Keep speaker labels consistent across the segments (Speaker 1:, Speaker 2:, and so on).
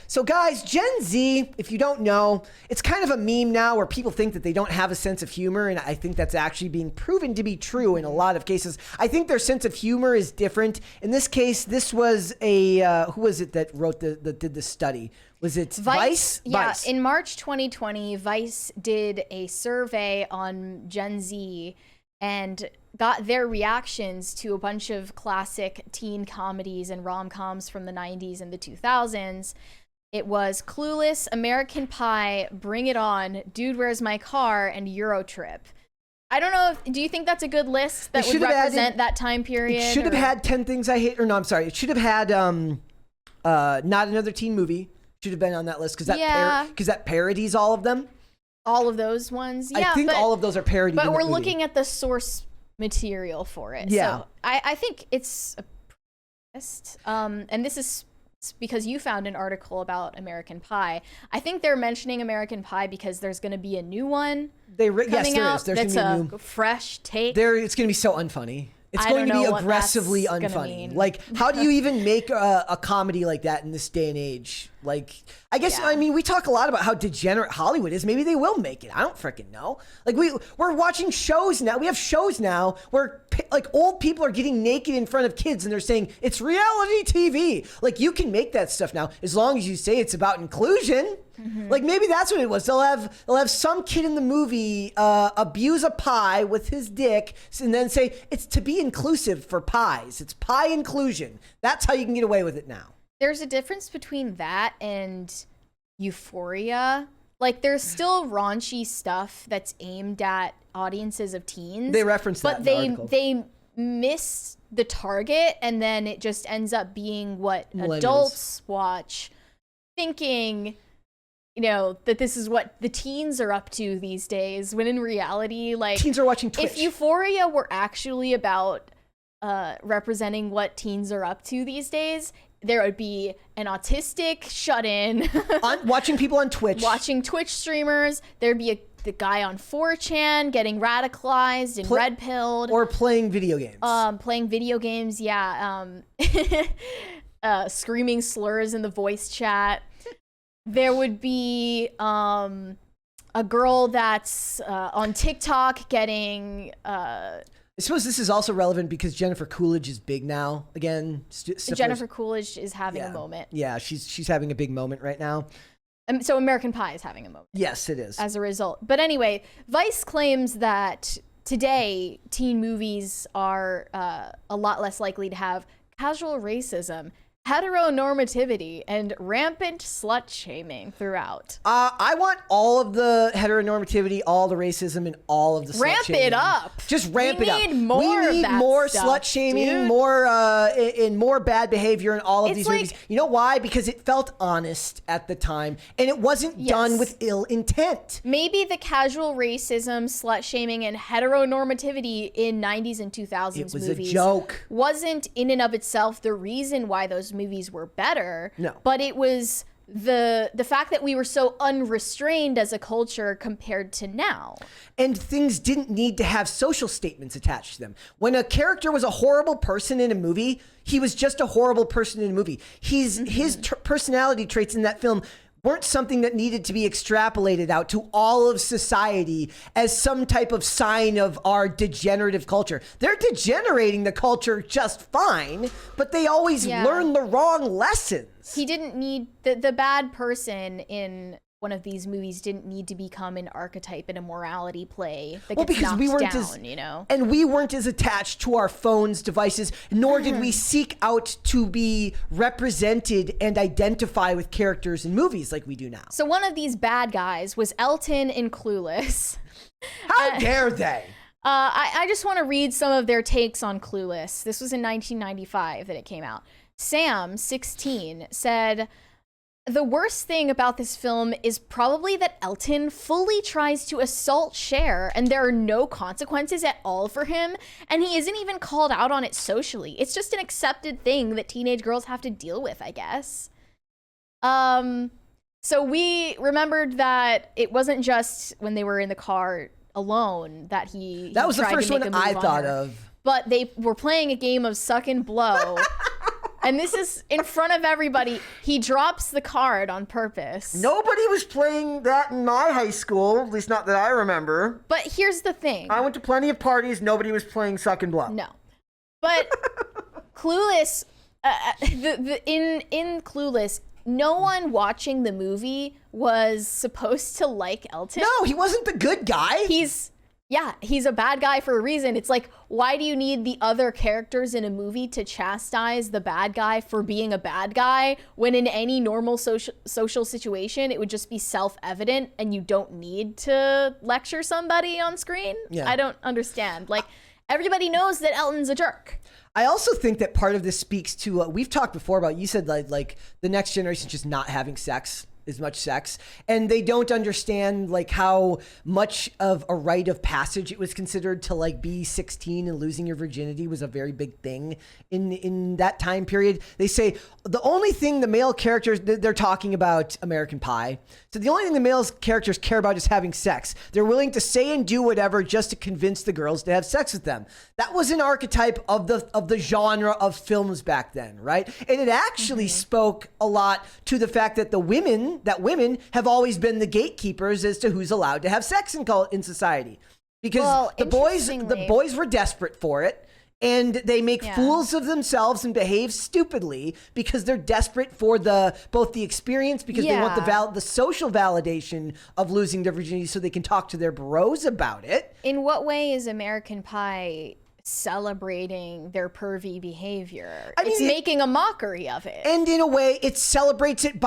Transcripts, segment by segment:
Speaker 1: So guys, Gen Z, if you don't know, it's kind of a meme now where people think that they don't have a sense of humor, and I think that's actually being proven to be true in a lot of cases. I think their sense of humor is different. In this case, this was a who was it that wrote that did the study? Was it Vice?
Speaker 2: Yeah,
Speaker 1: Vice.
Speaker 2: in March 2020, Vice did a survey on Gen Z and got their reactions to a bunch of classic teen comedies and rom-coms from the 90s and the 2000s. It was Clueless, American Pie, Bring It On, Dude, Where's My Car, and Eurotrip. I don't know do you think that's a good list that would represent that time period?
Speaker 1: It should have had 10 Things I Hate, or no, I'm sorry. It should have had Not Another Teen Movie. Should have been on that list because that parodies all of them.
Speaker 2: All of those ones. Yeah,
Speaker 1: I think all of those are parodied.
Speaker 2: But we're looking at the source material for it.
Speaker 1: Yeah.
Speaker 2: So I think it's a list. And this is because you found an article about American Pie. I think they're mentioning American Pie because there's going to be a new one coming out.
Speaker 1: There's
Speaker 2: that's
Speaker 1: gonna be
Speaker 2: a fresh take.
Speaker 1: It's going to be so unfunny. It's going to be aggressively unfunny. Like, how do you even make a comedy like that in this day and age? Like, I guess, I mean, we talk a lot about how degenerate Hollywood is. Maybe they will make it. I don't freaking know. Like, we're watching shows now. We have shows now where, like, old people are getting naked in front of kids and they're saying, it's reality TV. Like, you can make that stuff now as long as you say it's about inclusion. Mm-hmm. Like, maybe that's what it was. They'll have some kid in the movie abuse a pie with his dick and then say, it's to be inclusive for pies. It's pie inclusion. That's how you can get away with it now.
Speaker 2: There's a difference between that and Euphoria. Like, there's still raunchy stuff that's aimed at audiences of teens.
Speaker 1: They reference that in the article.
Speaker 2: They miss the target, and then it just ends up being what adults watch, thinking, you know, that this is what the teens are up to these days, when in reality, like,
Speaker 1: teens are watching Twitch.
Speaker 2: If Euphoria were actually about representing what teens are up to these days, there would be an autistic shut-in.
Speaker 1: Watching people on Twitch.
Speaker 2: Watching Twitch streamers. There'd be the guy on 4chan getting radicalized and red-pilled.
Speaker 1: Or playing video games.
Speaker 2: Playing video games, yeah. Screaming slurs in the voice chat. There would be a girl that's on TikTok getting...
Speaker 1: I suppose this is also relevant because Jennifer Coolidge is big now. Again,
Speaker 2: Jennifer Coolidge is having a moment.
Speaker 1: Yeah, she's having a big moment right now.
Speaker 2: So American Pie is having a moment.
Speaker 1: Yes, it is.
Speaker 2: As a result. But anyway, Vice claims that today teen movies are a lot less likely to have casual racism, heteronormativity, and rampant slut shaming throughout.
Speaker 1: I want all of the heteronormativity, all the racism, and all of the slut shaming.
Speaker 2: Ramp it up.
Speaker 1: Just ramp it up.
Speaker 2: We need
Speaker 1: more
Speaker 2: stuff,
Speaker 1: slut shaming,
Speaker 2: dude.
Speaker 1: more bad behavior in all of these
Speaker 2: like,
Speaker 1: movies. You know why? Because it felt honest at the time, and it wasn't done with ill intent.
Speaker 2: Maybe the casual racism, slut shaming, and heteronormativity in 90s and 2000s
Speaker 1: movies
Speaker 2: was
Speaker 1: a joke.
Speaker 2: Wasn't in and of itself the reason why those movies were better.
Speaker 1: No.
Speaker 2: But it was the fact that we were so unrestrained as a culture compared to now.
Speaker 1: And things didn't need to have social statements attached to them. When a character was a horrible person in a movie, he was just a horrible person in a movie. His personality traits in that film weren't something that needed to be extrapolated out to all of society as some type of sign of our degenerative culture. They're degenerating the culture just fine, but they always learn the wrong lessons.
Speaker 2: He didn't need the bad person in one of these movies didn't need to become an archetype in a morality play that gets knocked down, you know?
Speaker 1: And we weren't as attached to our phones, devices, nor did we seek out to be represented and identify with characters in movies like we do now.
Speaker 2: So one of these bad guys was Elton in Clueless.
Speaker 1: How dare they?
Speaker 2: I just want to read some of their takes on Clueless. This was in 1995 that it came out. Sam, 16, said... The worst thing about this film is probably that Elton fully tries to assault Cher and there are no consequences at all for him, and he isn't even called out on it socially. It's just an accepted thing that teenage girls have to deal with, I guess. So we remembered that it wasn't just when they were in the car alone that
Speaker 1: That was the first one I thought of.
Speaker 2: But they were playing a game of suck and blow. And this is in front of everybody. He drops the card on purpose.
Speaker 1: Nobody was playing that in my high school, at least not that I remember.
Speaker 2: But here's the thing.
Speaker 1: I went to plenty of parties. Nobody was playing Suck and Blow.
Speaker 2: No. But Clueless, in Clueless, no one watching the movie was supposed to like Elton.
Speaker 1: No, he wasn't the good guy.
Speaker 2: He's a bad guy for a reason. It's like, why do you need the other characters in a movie to chastise the bad guy for being a bad guy when in any normal social situation, it would just be self-evident and you don't need to lecture somebody on screen? Yeah. I don't understand. Like, everybody knows that Elton's a jerk.
Speaker 1: I also think that part of this speaks to, we've talked before about, you said like the next generation just not having as much sex, and they don't understand like how much of a rite of passage it was considered to like be 16 and losing your virginity was a very big thing in that time period. They say the only thing the male characters, they're talking about American Pie. So the only thing the male characters care about is having sex. They're willing to say and do whatever just to convince the girls to have sex with them. That was an archetype of the genre of films back then, right? And it actually spoke a lot to the fact that women have always been the gatekeepers as to who's allowed to have sex in society, because the boys were desperate for it. And they make fools of themselves and behave stupidly because they're desperate for both the experience, because they want the social validation of losing their virginity so they can talk to their bros about it.
Speaker 2: In what way is American Pie celebrating their pervy behavior? It's making a mockery of it.
Speaker 1: And in a way, it celebrates it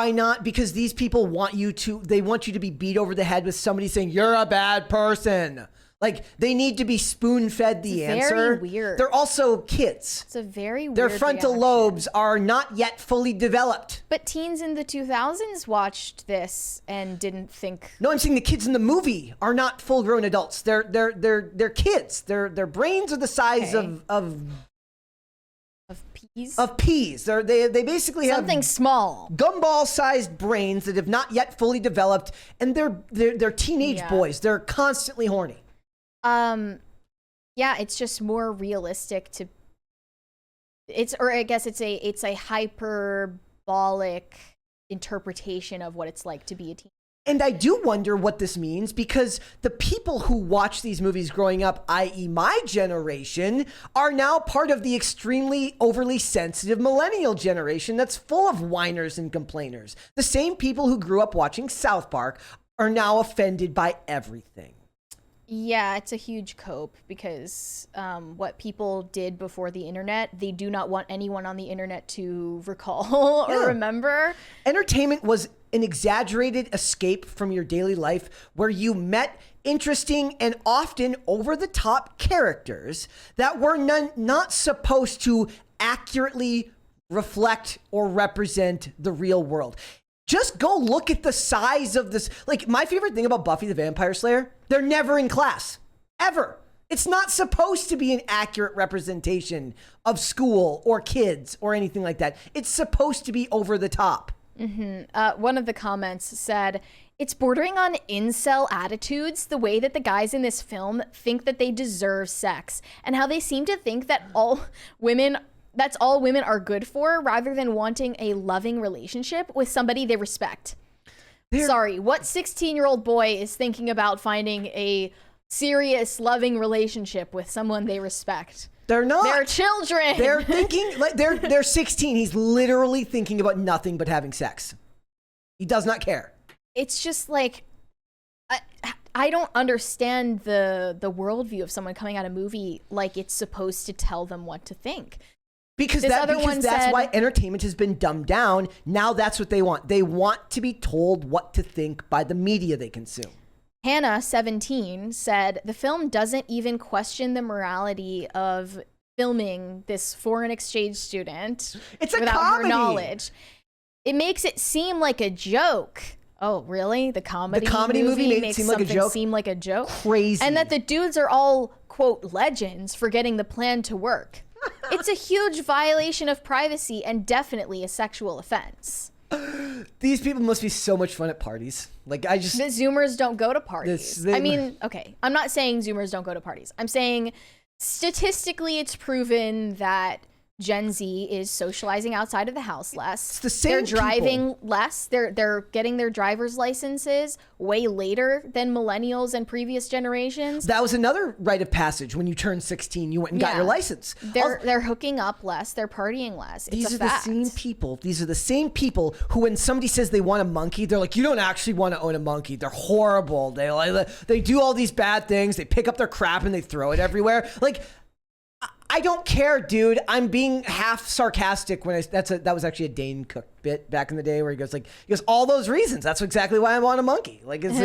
Speaker 1: because these people want you to be beat over the head with somebody saying, you're a bad person. Like, they need to be spoon-fed the answer.
Speaker 2: Very weird.
Speaker 1: They're also kids.
Speaker 2: It's a very weird
Speaker 1: Their frontal lobes are not yet fully developed.
Speaker 2: But teens in the 2000s watched this and didn't think...
Speaker 1: No, I'm saying the kids in the movie are not full-grown adults. They're kids. Their brains are the size of
Speaker 2: peas?
Speaker 1: Of peas. They basically have
Speaker 2: something small,
Speaker 1: gumball-sized brains that have not yet fully developed, and they're teenage boys. They're constantly horny.
Speaker 2: It's just more realistic it's a hyperbolic interpretation of what it's like to be a teen.
Speaker 1: And I do wonder what this means, because the people who watch these movies growing up, i.e. my generation, are now part of the extremely overly sensitive millennial generation that's full of whiners and complainers. The same people who grew up watching South Park are now offended by everything.
Speaker 2: Yeah, it's a huge cope, because what people did before the internet, they do not want anyone on the internet to recall or remember.
Speaker 1: Entertainment was an exaggerated escape from your daily life where you met interesting and often over-the-top characters that were not supposed to accurately reflect or represent the real world. Just go look at the size of this. Like, my favorite thing about Buffy the Vampire Slayer, they're never in class. Ever. It's not supposed to be an accurate representation of school or kids or anything like that. It's supposed to be over the top.
Speaker 2: One of the comments said, it's bordering on incel attitudes, the way that the guys in this film think that they deserve sex, and how they seem to think that that's all women are good for, rather than wanting a loving relationship with somebody they respect. Sorry, what 16-year-old boy is thinking about finding a serious, loving relationship with someone they respect?
Speaker 1: They're not.
Speaker 2: They're children.
Speaker 1: They're thinking, like, they're 16. He's literally thinking about nothing but having sex. He does not care.
Speaker 2: It's just like, I don't understand the worldview of someone coming out of a movie like it's supposed to tell them what to think.
Speaker 1: Because that's why entertainment has been dumbed down. Now that's what they want. They want to be told what to think by the media they consume.
Speaker 2: Hannah, 17, said, the film doesn't even question the morality of filming this foreign exchange student without
Speaker 1: comedy.
Speaker 2: her knowledge. It makes it seem like a joke. Oh, really? The comedy movie makes something seem like a joke?
Speaker 1: Crazy.
Speaker 2: And that the dudes are all, quote, legends for getting the plan to work. It's a huge violation of privacy and definitely a sexual offense.
Speaker 1: These people must be so much fun at parties. Like, the
Speaker 2: Zoomers don't go to parties. Okay, I'm not saying Zoomers don't go to parties. I'm saying statistically it's proven that Gen Z is socializing outside of the house less.
Speaker 1: It's the same
Speaker 2: They're driving
Speaker 1: people.
Speaker 2: less. They're getting their driver's licenses way later than millennials and previous generations.
Speaker 1: That was another rite of passage. When you turned 16, you went and got your license.
Speaker 2: They're hooking up less. They're partying less.
Speaker 1: These are the same people. These are the same people who, when somebody says they want a monkey, they're like, you don't actually want to own a monkey. They're horrible. They do all these bad things. They pick up their crap and they throw it everywhere. Like, I don't care, dude. I'm being half sarcastic when that was actually a Dane Cook bit back in the day where he goes all those reasons. That's exactly why I want a monkey. Like, it's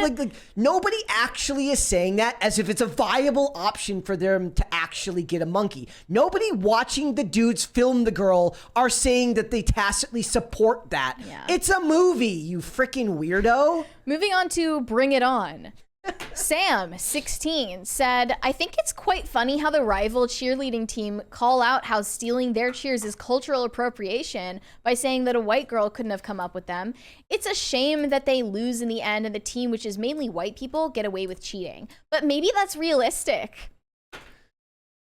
Speaker 1: like nobody actually is saying that as if it's a viable option for them to actually get a monkey. Nobody watching the dudes film the girl are saying that they tacitly support that.
Speaker 2: Yeah.
Speaker 1: It's a movie, you freaking weirdo.
Speaker 2: Moving on to Bring It On. Sam, 16, said, I think it's quite funny how the rival cheerleading team call out how stealing their cheers is cultural appropriation by saying that a white girl couldn't have come up with them. It's a shame that they lose in the end and the team, which is mainly white people, get away with cheating. But maybe that's realistic.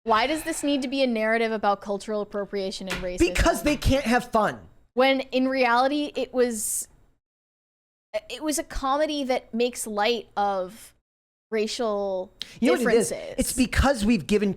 Speaker 2: Why does this need to be a narrative about cultural appropriation and racism?
Speaker 1: Because they can't have fun.
Speaker 2: When in reality, it was a comedy that makes light of racial differences.
Speaker 1: What it is? It's because we've given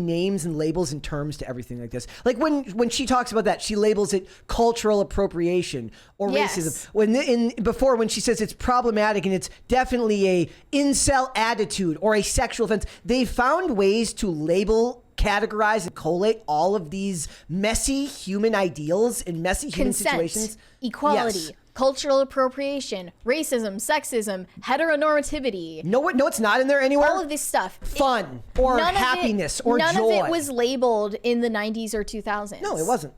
Speaker 1: names and labels and terms to everything like this. Like when she talks about that, she labels it cultural appropriation or racism. When she says it's problematic and it's definitely a incel attitude or a sexual offense, they found ways to label, categorize, and collate all of these messy human ideals in messy human situations.
Speaker 2: Equality.
Speaker 1: Yes.
Speaker 2: Cultural appropriation, racism, sexism, heteronormativity.
Speaker 1: No, it's not in there anywhere.
Speaker 2: All of this stuff.
Speaker 1: Fun or happiness or joy.
Speaker 2: None of it was labeled in the 90s or 2000s.
Speaker 1: No, it wasn't.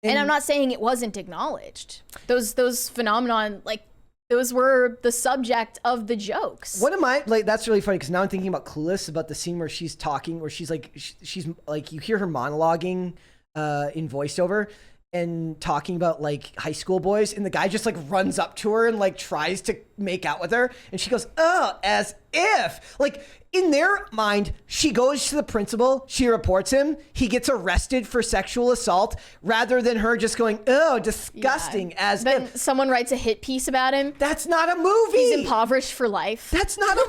Speaker 2: And I'm not saying it wasn't acknowledged. Those phenomenon, those were the subject of the jokes.
Speaker 1: That's really funny because now I'm thinking about Clueless, about the scene where she's talking, where she's like, you hear her monologuing in voiceover and talking about like high school boys, and the guy just like runs up to her and like tries to make out with her, and she goes, oh, as if, like, in their mind, she goes to the principal, she reports him, he gets arrested for sexual assault, rather than her just going, oh, disgusting, as
Speaker 2: then
Speaker 1: if.
Speaker 2: Someone writes a hit piece about him.
Speaker 1: That's not a movie.
Speaker 2: He's impoverished for life.
Speaker 1: That's not a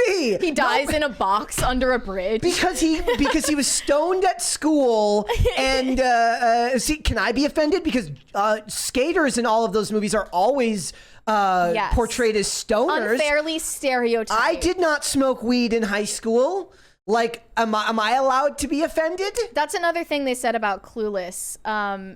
Speaker 1: movie.
Speaker 2: He dies in a box under a bridge.
Speaker 1: Because he was stoned at school, and see, can I be offended? Because skaters in all of those movies are always portrayed as stoners.
Speaker 2: Unfairly stereotyped.
Speaker 1: I did not smoke weed in high school. Like, am I allowed to be offended?
Speaker 2: That's another thing they said about Clueless,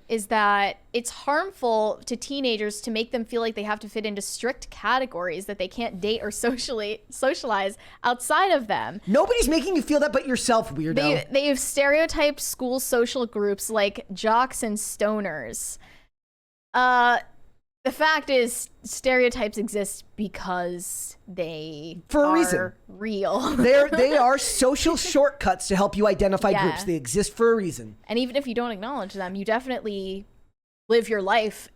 Speaker 2: is that it's harmful to teenagers to make them feel like they have to fit into strict categories that they can't date or socialize outside of them.
Speaker 1: Nobody's making you feel that but yourself, weirdo.
Speaker 2: They've stereotyped school social groups like jocks and stoners. The fact is, stereotypes exist because they are
Speaker 1: reason.
Speaker 2: Real.
Speaker 1: They are social shortcuts to help you identify groups. They exist for a reason.
Speaker 2: And even if you don't acknowledge them, you definitely live your life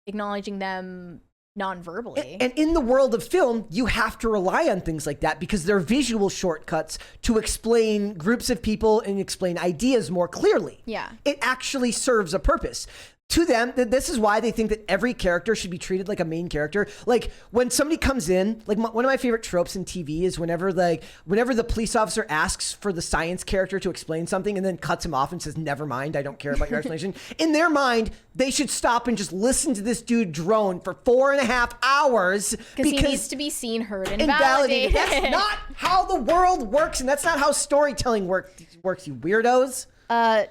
Speaker 2: acknowledging them non-verbally.
Speaker 1: And in the world of film, you have to rely on things like that because they're visual shortcuts to explain groups of people and explain ideas more clearly.
Speaker 2: Yeah.
Speaker 1: It actually serves a purpose. To them, this is why they think that every character should be treated like a main character. Like when somebody comes in, like one of my favorite tropes in TV is whenever the police officer asks for the science character to explain something and then cuts him off and says, never mind, I don't care about your explanation. In their mind, they should stop and just listen to this dude drone for 4.5 hours.
Speaker 2: Because he needs to be seen, heard, and validated.
Speaker 1: That's not how the world works, and that's not how storytelling works, you weirdos.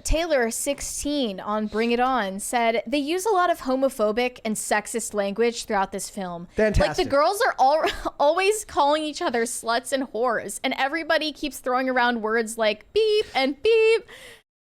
Speaker 2: Taylor, 16, on Bring It On, said they use a lot of homophobic and sexist language throughout this film.
Speaker 1: Fantastic.
Speaker 2: Like, the girls are always calling each other sluts and whores, and everybody keeps throwing around words like beep and beep.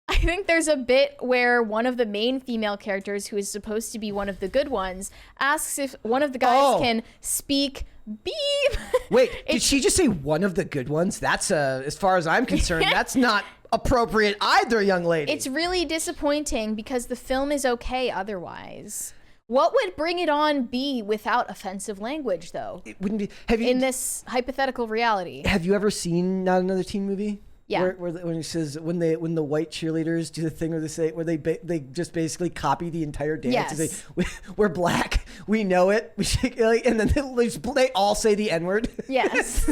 Speaker 2: I think there's a bit where one of the main female characters, who is supposed to be one of the good ones, asks if one of the guys can speak beep.
Speaker 1: Wait, did she just say one of the good ones? That's, as far as I'm concerned, that's not appropriate either, young lady.
Speaker 2: It's really disappointing because the film is okay otherwise. What would Bring It On be without offensive language, though?
Speaker 1: It wouldn't be.
Speaker 2: In this hypothetical reality.
Speaker 1: Have you ever seen Not Another Teen Movie?
Speaker 2: Yeah.
Speaker 1: When he says when the white cheerleaders do the thing where they just basically copy the entire dance.
Speaker 2: Yes.
Speaker 1: They say, we're black, we know it, and then they all say the N-word.
Speaker 2: Yes.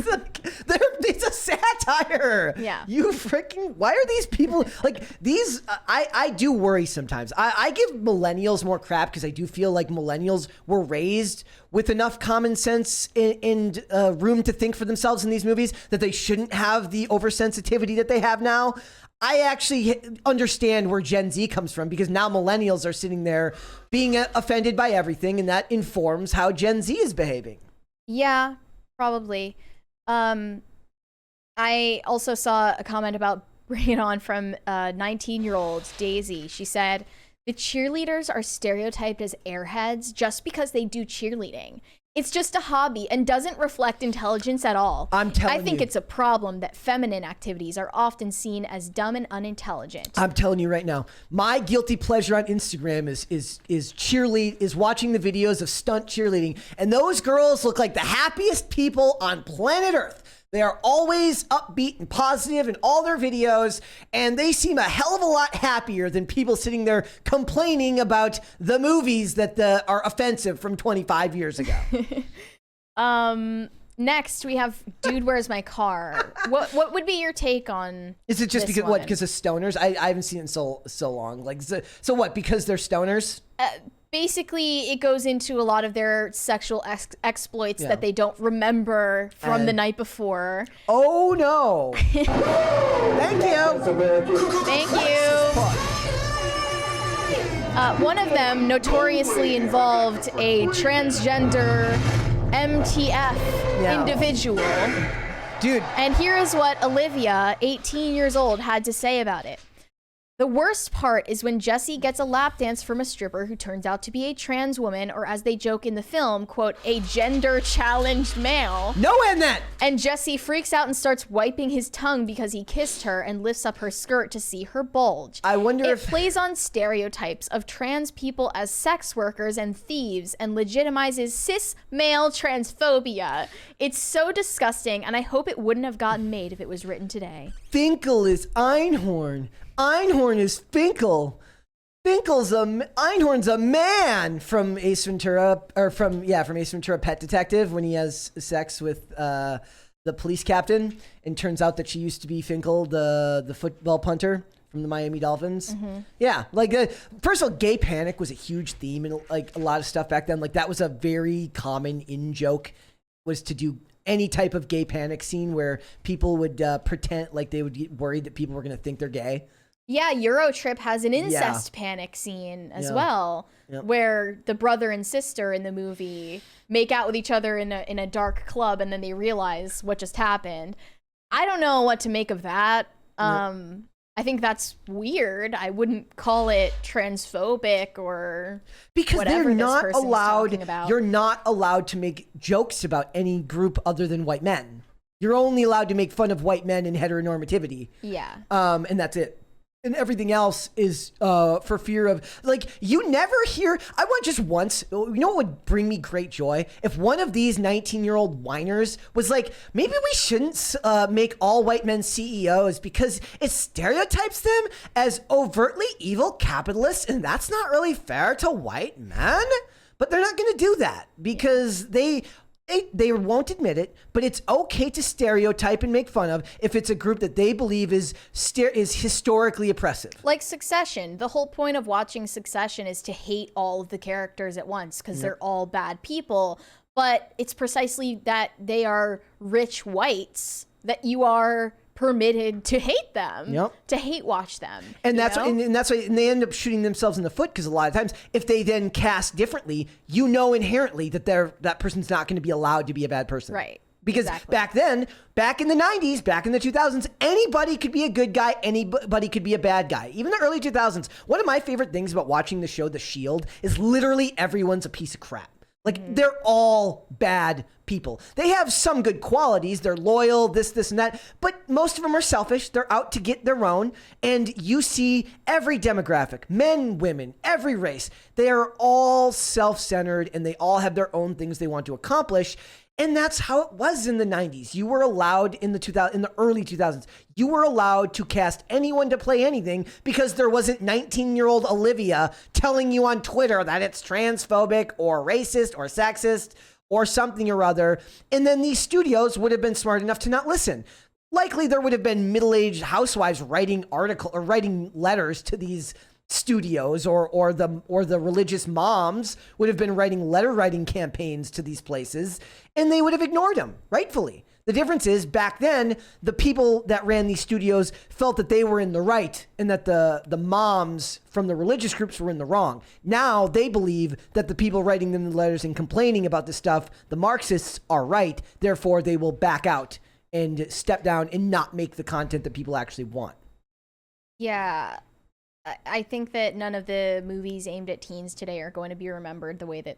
Speaker 1: It's a satire.
Speaker 2: Yeah.
Speaker 1: You freaking, why are these people like these? I do worry sometimes. I give millennials more crap because I do feel like millennials were raised with enough common sense and room to think for themselves in these movies that they shouldn't have the oversensitivity that they have now. I actually understand where Gen Z comes from because now millennials are sitting there being offended by everything, and that informs how Gen Z is behaving.
Speaker 2: Yeah, probably. I also saw a comment about Bring It On from 19-year-old Daisy. She said, the cheerleaders are stereotyped as airheads just because they do cheerleading. It's just a hobby and doesn't reflect intelligence at all.
Speaker 1: I
Speaker 2: think it's a problem that feminine activities are often seen as dumb and unintelligent.
Speaker 1: I'm telling you right now, my guilty pleasure on Instagram is watching the videos of stunt cheerleading, and those girls look like the happiest people on planet Earth. They are always upbeat and positive in all their videos, and they seem a hell of a lot happier than people sitting there complaining about the movies that are offensive from 25 years ago.
Speaker 2: Next, we have Dude, Where's My Car? What would be your take on
Speaker 1: Is it just
Speaker 2: this
Speaker 1: because
Speaker 2: one?
Speaker 1: what? Because of stoners? I haven't seen it in so long. Like so what? Because they're stoners?
Speaker 2: Basically, it goes into a lot of their sexual exploits that they don't remember from the night before.
Speaker 1: Oh no! Thank you.
Speaker 2: Thank you. One of them notoriously involved a transgender MTF individual.
Speaker 1: Dude.
Speaker 2: And here is what Olivia, 18 years old, had to say about it. The worst part is when Jesse gets a lap dance from a stripper who turns out to be a trans woman, or as they joke in the film, quote, a gender-challenged male.
Speaker 1: No end that!
Speaker 2: And Jesse freaks out and starts wiping his tongue because he kissed her and lifts up her skirt to see her bulge.
Speaker 1: I wonder
Speaker 2: if... It plays on stereotypes of trans people as sex workers and thieves and legitimizes cis male transphobia. It's so disgusting, and I hope it wouldn't have gotten made if it was written today.
Speaker 1: Finkel is Einhorn. Einhorn is Finkel. Einhorn's a man from Ace Ventura, or from Ace Ventura: Pet Detective, when he has sex with the police captain, and turns out that she used to be Finkel, the football punter from the Miami Dolphins. Mm-hmm. Yeah, like first of all, gay panic was a huge theme in like a lot of stuff back then. Like that was a very common in joke, was to do any type of gay panic scene where people would pretend like they would get worried that people were going to think they're gay.
Speaker 2: Yeah, Eurotrip has an incest panic scene as well, where the brother and sister in the movie make out with each other in a dark club, and then they realize what just happened. I don't know what to make of that. I think that's weird. I wouldn't call it transphobic or
Speaker 1: because
Speaker 2: whatever
Speaker 1: they're not
Speaker 2: this person's
Speaker 1: allowed.
Speaker 2: talking about.
Speaker 1: You're not allowed to make jokes about any group other than white men. You're only allowed to make fun of white men and heteronormativity.
Speaker 2: Yeah.
Speaker 1: And that's it. And everything else is for fear of, like, you never hear, I want just once, you know what would bring me great joy? If one of these 19-year-old whiners was like, maybe we shouldn't make all white men CEOs because it stereotypes them as overtly evil capitalists, and that's not really fair to white men. But they're not going to do that because they won't admit it, but it's okay to stereotype and make fun of if it's a group that they believe is historically oppressive.
Speaker 2: Like Succession. The whole point of watching Succession is to hate all of the characters at once because they're all bad people. But it's precisely that they are rich whites that you are permitted to hate them, to hate watch them.
Speaker 1: And that's why, and that's why, and they end up shooting themselves in the foot because a lot of times if they then cast differently, you know inherently that that person's not going to be allowed to be a bad person.
Speaker 2: Right.
Speaker 1: Because back then, back in the 90s, back in the 2000s, anybody could be a good guy, anybody could be a bad guy. Even the early 2000s. One of my favorite things about watching the show The Shield is literally everyone's a piece of crap. Like they're all bad people. They have some good qualities. They're loyal, this, and that. But most of them are selfish. They're out to get their own. And you see every demographic, men, women, every race. They are all self-centered and they all have their own things they want to accomplish. And that's how it was in the 90s. You were allowed in the early 2000s, you were allowed to cast anyone to play anything because there wasn't 19-year-old Olivia telling you on Twitter that it's transphobic or racist or sexist or something or other. And then these studios would have been smart enough to not listen. Likely there would have been middle-aged housewives writing letters to these studios, or the religious moms would have been writing letter writing campaigns to these places, and they would have ignored them, rightfully. The difference is back then, the people that ran these studios felt that they were in the right and that the moms from the religious groups were in the wrong. Now they believe that the people writing them the letters and complaining about this stuff, the Marxists, are right. Therefore, they will back out and step down and not make the content that people actually want.
Speaker 2: Yeah. I think that none of the movies aimed at teens today are going to be remembered the way that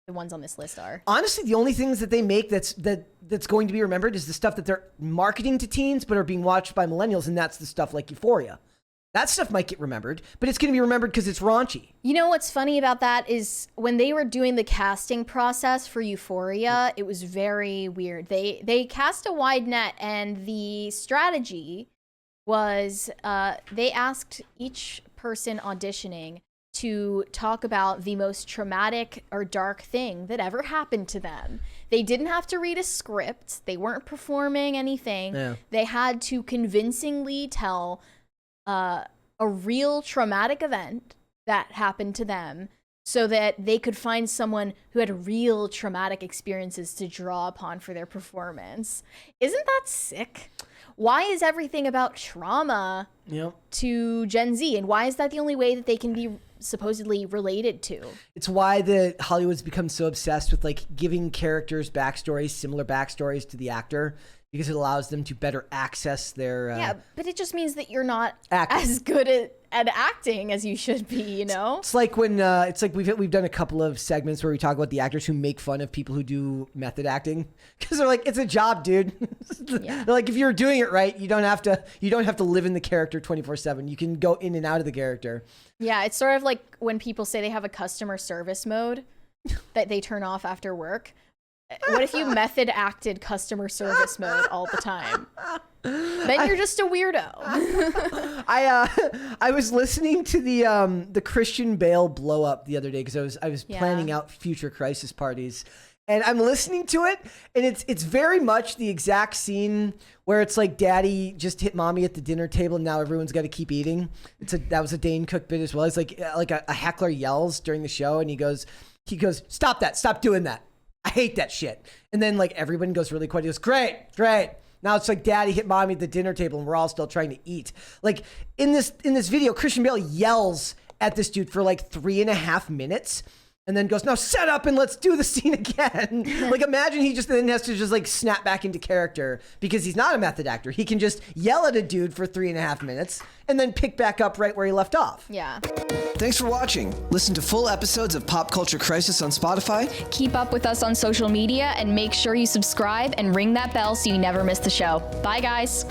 Speaker 2: the ones on this list are.
Speaker 1: Honestly, the only things that they make that's going to be remembered is the stuff that they're marketing to teens but are being watched by millennials, and that's the stuff like Euphoria. That stuff might get remembered, but it's going to be remembered because it's raunchy.
Speaker 2: You know what's funny about that is when they were doing the casting process for Euphoria, it was very weird. They cast a wide net, and the strategy was they asked each person auditioning to talk about the most traumatic or dark thing that ever happened to them. They didn't have to read a script. They weren't performing anything. Yeah. They had to convincingly tell a real traumatic event that happened to them so that they could find someone who had real traumatic experiences to draw upon for their performance. Isn't that sick? Why is everything about trauma to Gen Z? And why is that the only way that they can be supposedly related to?
Speaker 1: It's why Hollywood's become so obsessed with like giving characters backstories, similar backstories to the actor, because it allows them to better access their...
Speaker 2: yeah, but it just means that you're not as good at acting as you should be, you know?
Speaker 1: It's like when we've done a couple of segments where we talk about the actors who make fun of people who do method acting, because they're like, it's a job, dude. Yeah. They're like, if you're doing it right, you don't have to live in the character 24/7. You can go in and out of the character.
Speaker 2: Yeah, it's sort of like when people say they have a customer service mode that they turn off after work. What if you method acted customer service mode all the time? Then you're just a weirdo.
Speaker 1: I was listening to the Christian Bale blow up the other day because I was planning out future crisis parties, and I'm listening to it, and it's very much the exact scene where it's like daddy just hit mommy at the dinner table and now everyone's got to keep eating. That was a Dane Cook bit as well. It's like a heckler yells during the show and he goes, stop that, stop doing that. I hate that shit. And then like everyone goes really quiet. He goes, great. Now it's like daddy hit mommy at the dinner table and we're all still trying to eat. Like in this video, Christian Bale yells at this dude for like 3.5 minutes and then goes, now set up and let's do the scene again. Like imagine he just then has to just like snap back into character because he's not a method actor. He can just yell at a dude for 3.5 minutes and then pick back up right where he left off.
Speaker 2: Yeah.
Speaker 1: Thanks for watching. Listen to full episodes of Pop Culture Crisis on Spotify.
Speaker 3: Keep up with us on social media and make sure you subscribe and ring that bell so you never miss the show. Bye, guys.